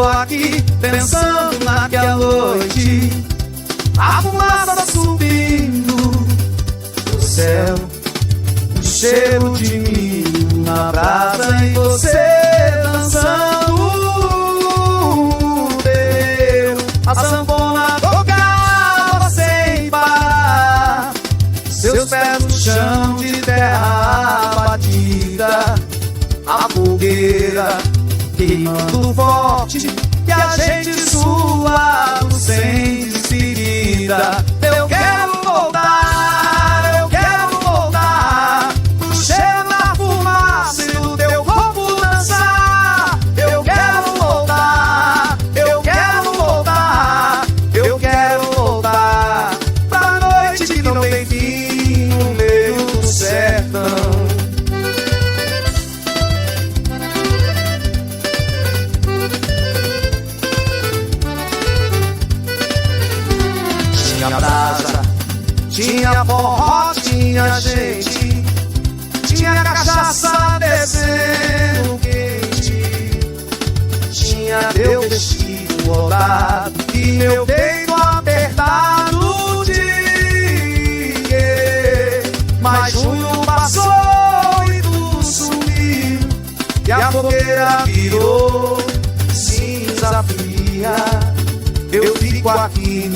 tô aqui pensando naquela noite, a fumaça subindo do céu, o cheiro de milho na brasa e você dançando. A sanfona tocava sem parar, seus pés no chão de terra batida, a fogueira queimando forte, que a gente sua sem despedida. Eu quero voltar pro cheiro da fumaça e do teu corpo dançar. Eu quero voltar pra noite que não tem fim no meio do sertão. Tinha brasa, tinha forró, tinha gente, tinha cachaça descendo quente, tinha meu vestido rodado e meu peito apertado de quê? Mas junho passou e tudo sumiu, e a fogueira virou cinza fria. Eu fico aqui